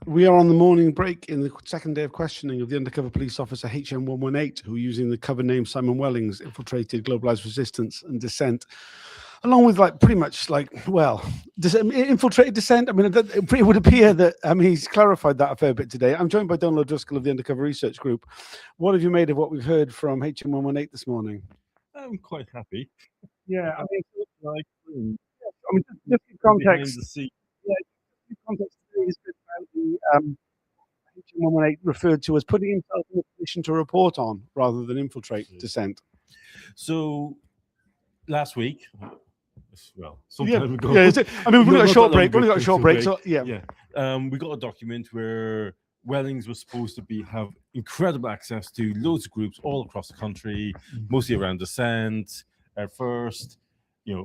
We are on the morning break in the second day of questioning of the undercover police officer hN118, who, using the cover name Simon Wellingsa, infiltrated globalized resistance and dissent, along with pretty much infiltrated dissent. I mean, it would appear that he's clarified that a fair bit today. I'm joined by Donald Driscoll of the Undercover Research Group. What have you made of what we've heard from hN118 this morning? I'm quite happy. Yeah, I mean, just in context. Yeah, in context today is about the hN118 referred to as putting himself in a position to report on rather than infiltrate dissent. So last week, sometime ago. Yeah, I mean, we've only got a short break. We've only got a short break, so yeah. We got a document where Wellings was supposed to have incredible access to loads of groups all across the country, mostly around dissent, First,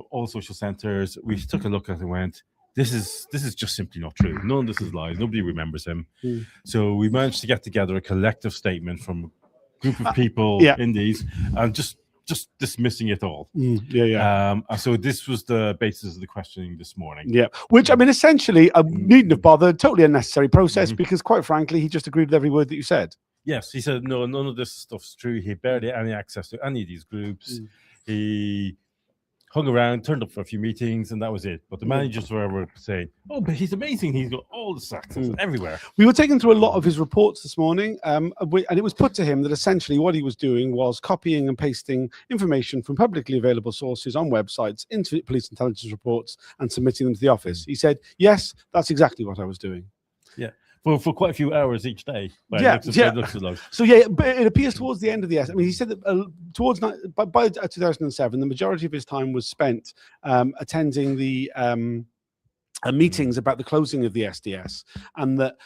all social centres. We took a look at it and went, this is just simply not true. None of this is lies. Nobody remembers him. So we managed to get together a collective statement from a group of people in these, and just dismissing it all. So this was the basis of the questioning this morning. Yeah, which, I mean, essentially, I needn't have bothered. Totally unnecessary process, because quite frankly, he just agreed with every word that you said. Yes, he said, no, none of this stuff's true. He barely had any access to any of these groups. He hung around, turned up for a few meetings, and that was it. But the managers were saying, oh, but he's amazing. He's got all the access everywhere. We were taking through a lot of his reports this morning, and it was put to him that essentially what he was doing was copying and pasting information from publicly available sources on websites into police intelligence reports and submitting them to the office. He said, yes, that's exactly what I was doing. Yeah. For quite a few hours each day. So but it appears towards the end of the I mean, he said that by 2007, the majority of his time was spent attending the meetings about the closing of the SDS, and that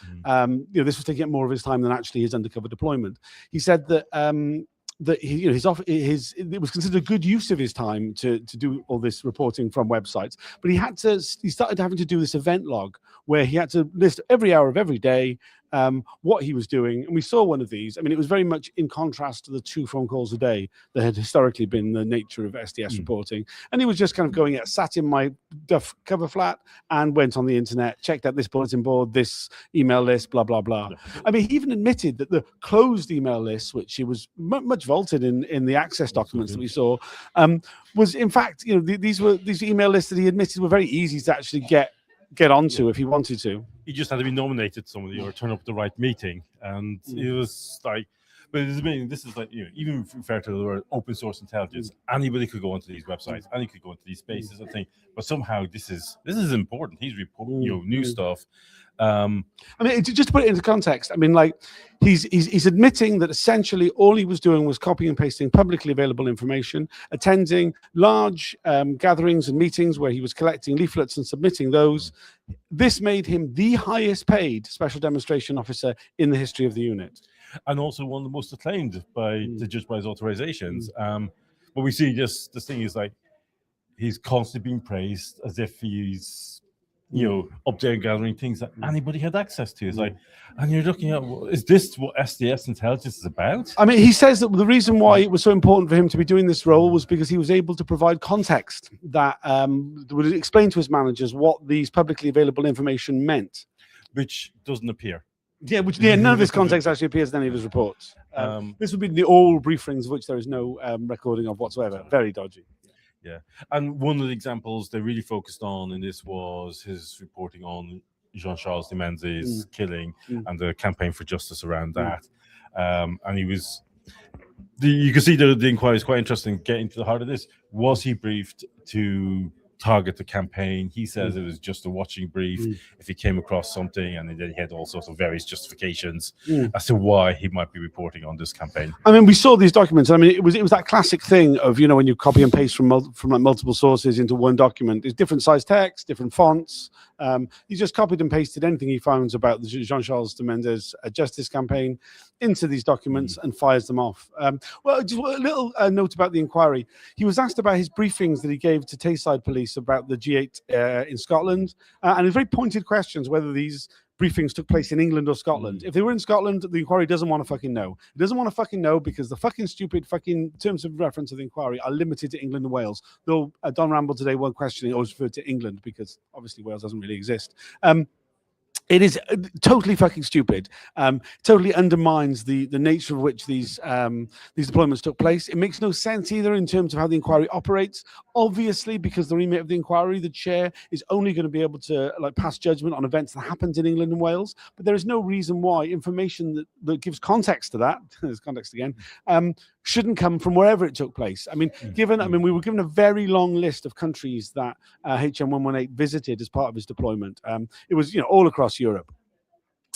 this was taking up more of his time than actually his undercover deployment. He said that it was considered a good use of his time to do all this reporting from websites, but he started having to do this event log where he had to list every hour of every day what he was doing. And we saw one of these. I mean, it was very much in contrast to the 2 phone calls a day that had historically been the nature of SDS reporting. And he was just kind of going out, sat in my duff cover flat and went on the internet, checked out this bulletin board, this email list, blah, blah, blah. I mean, he even admitted that the closed email list, which he was much vaulted in the access documents that we saw, was in fact, these email lists that he admitted were very easy to actually get onto if he wanted to. He just had to be nominated somebody or turn up at the right meeting, and it was like, but it's amazing. This is like, even referred to the word open source intelligence. Anybody could go onto these websites, anybody could go into these spaces and think, but somehow this is important. He's reporting new stuff. I mean, just to put it into context, I mean, like he's admitting that essentially all he was doing was copying and pasting publicly available information, attending large gatherings and meetings where he was collecting leaflets and submitting those. This made him the highest paid special demonstration officer in the history of the unit, and also one of the most acclaimed to judge by his authorizations. But we see this thing is like he's constantly being praised as if he's up there gathering things that anybody had access to. It's like, and you're looking at, is this what SDS intelligence is about? I mean, he says that the reason why it was so important for him to be doing this role was because he was able to provide context that would explain to his managers what these publicly available information meant. Which doesn't appear. None of this context actually appears in any of his reports. This would be the all briefings, of which there is no recording of whatsoever. Very dodgy. Yeah, and one of the examples they really focused on in this was his reporting on Jean-Charles de Menezes' killing and the campaign for justice around that. And he was, you can see the inquiry is quite interesting, getting to the heart of this. Was he briefed to target the campaign? He says it was just a watching brief. If he came across something, and then he had all sorts of various justifications as to why he might be reporting on this campaign. I mean, we saw these documents. I mean, it was that classic thing of when you copy and paste from like multiple sources into one document. It's different size text, different fonts. He just copied and pasted anything he found about the Jean-Charles de Menezes justice campaign into these documents and fires them off. Just a little note about the inquiry. He was asked about his briefings that he gave to Tayside Police about the G8 in Scotland, and very pointed questions whether these briefings took place in England or Scotland. If they were in Scotland, the inquiry doesn't want to fucking know. It doesn't want to fucking know because the fucking stupid fucking terms of reference of the inquiry are limited to England and Wales. Though Don Ramble today won't question it, always referred to England because obviously Wales doesn't really exist. It is totally fucking stupid. Totally undermines the nature of which these deployments took place. It makes no sense either in terms of how the inquiry operates. Obviously, because the remit of the inquiry, the chair is only going to be able to pass judgment on events that happened in England and Wales. But there is no reason why information that gives context to that, there's context again, shouldn't come from wherever it took place. I mean, we were given a very long list of countries that hN118 visited as part of his deployment. It was, all across Europe.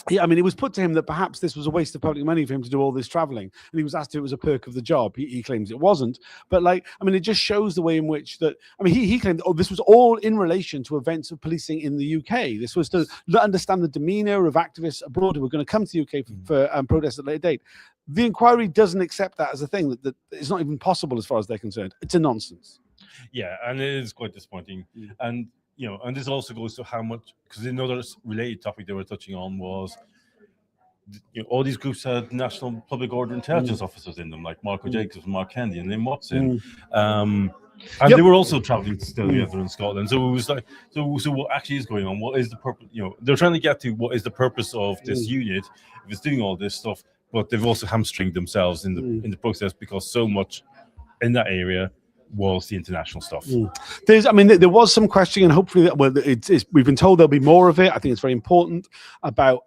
Yeah, it was put to him that perhaps this was a waste of public money for him to do all this traveling, and he was asked if it was a perk of the job. He claims it wasn't, but it just shows the way in which that. He claimed, this was all in relation to events of policing in the UK. This was to understand the demeanour of activists abroad who were going to come to the UK for protests at a later date. The inquiry doesn't accept that as a thing that it's not even possible as far as they're concerned. It's a nonsense. Yeah, and it is quite disappointing. And and this also goes to how much, because another related topic they were touching on was, all these groups had national public order intelligence officers in them, like Marco Jacobs, Mark Kennedy, and Lynn Watson. And they were also traveling still together in Scotland. So it was like, so what actually is going on? What is the purpose? They're trying to get to what is the purpose of this unit if it's doing all this stuff, but they've also hamstringed themselves in the process, because so much in that area was the international stuff. There was some questioning, and hopefully we've been told there'll be more of it. I think it's very important about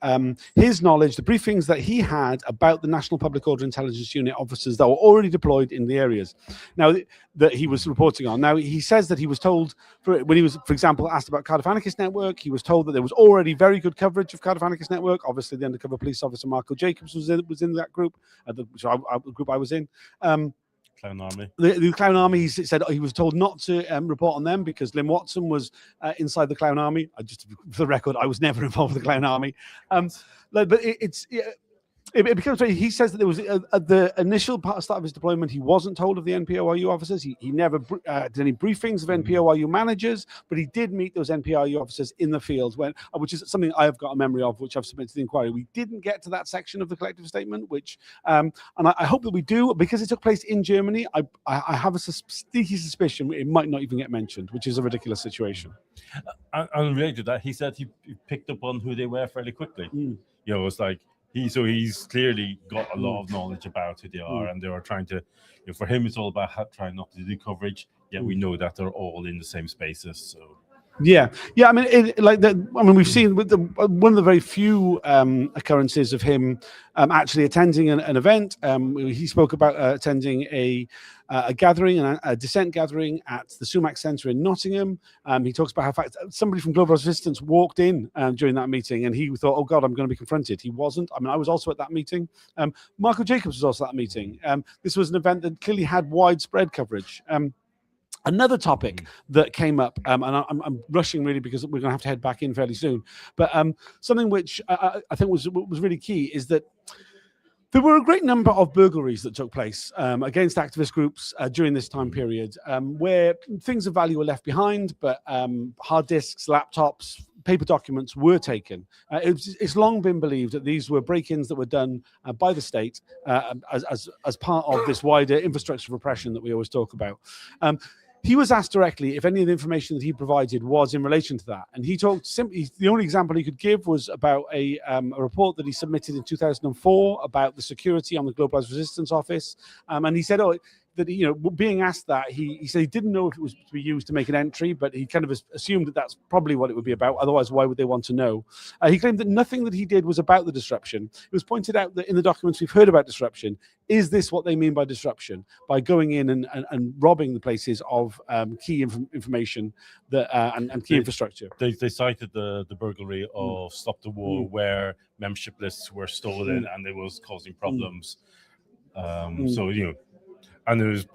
his knowledge, the briefings that he had about the National Public Order Intelligence Unit officers that were already deployed in the areas now that he was reporting on. Now, he says that he was told, when he was, for example, asked about Cardiff Anarchist Network, he was told that there was already very good coverage of Cardiff Anarchist Network. Obviously, the undercover police officer Marco Jacobs was in that group, the group I was in. Clown Army. The Clown Army, he said he was told not to report on them because Lynn Watson was inside the Clown Army. Just for the record, I was never involved with the Clown Army. But it becomes very. He says that there was at the initial start of his deployment, he wasn't told of the NPORU officers. He never did any briefings of NPORU managers, but he did meet those NPORU officers in the field, which is something I have got a memory of, which I've submitted to the inquiry. We didn't get to that section of the collective statement, which, and I hope that we do, because it took place in Germany. I have a sneaky suspicion it might not even get mentioned, which is a ridiculous situation. And related to that, he said he picked up on who they were fairly quickly. It's like. He's clearly got a lot of knowledge about who they are, and they are trying to. For him, it's all about trying not to do coverage. Yet we know that they're all in the same spaces. So. Yeah. We've seen with one of the very few occurrences of him actually attending an event. He spoke about attending a gathering, a dissent gathering at the Sumac Centre in Nottingham. He talks about how somebody from Global Resistance walked in during that meeting, and he thought, "Oh God, I'm going to be confronted." He wasn't. I was also at that meeting. Marco Jacobs was also at that meeting. This was an event that clearly had widespread coverage. Another topic that came up, and I'm rushing really because we're going to have to head back in fairly soon, but something which I think was really key is that there were a great number of burglaries that took place against activist groups during this time period, where things of value were left behind, but hard disks, laptops, paper documents were taken. It's long been believed that these were break-ins that were done by the state as part of this wider infrastructure of repression that we always talk about. He was asked directly if any of the information that he provided was in relation to that. And he talked simply, the only example he could give was about a report that he submitted in 2004 about the security on the Globalized Resistance Office. And he said, that, being asked that, he said he didn't know if it was to be used to make an entry, but he kind of assumed that that's probably what it would be about. Otherwise, why would they want to know? He claimed that nothing that he did was about the disruption. It was pointed out that in the documents we've heard about disruption, is this what they mean by disruption? By going in and robbing the places of key information and key infrastructure. They cited the burglary of Stop the War, where membership lists were stolen and it was causing problems. And it was,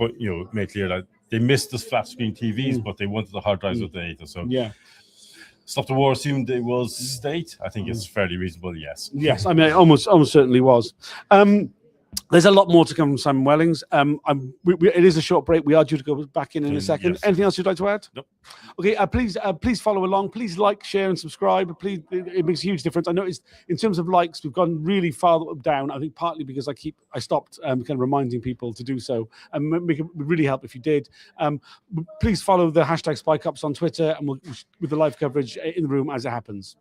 made clear that they missed the flat screen TVs, but they wanted the hard drives with the data. So Stop the War assumed it was state. I think it's fairly reasonable. Yes. Yes, it almost certainly was. There's a lot more to come from Simon Wellings. It is a short break. We are due to go back in a second. Yes. Anything else you'd like to add? Nope. Okay, please follow along. Please like, share, and subscribe. Please, it makes a huge difference. I noticed in terms of likes, we've gone really far down. I think partly because I stopped kind of reminding people to do so. And it would really help if you did. Please follow the hashtag SpyCops on Twitter, and with the live coverage in the room as it happens.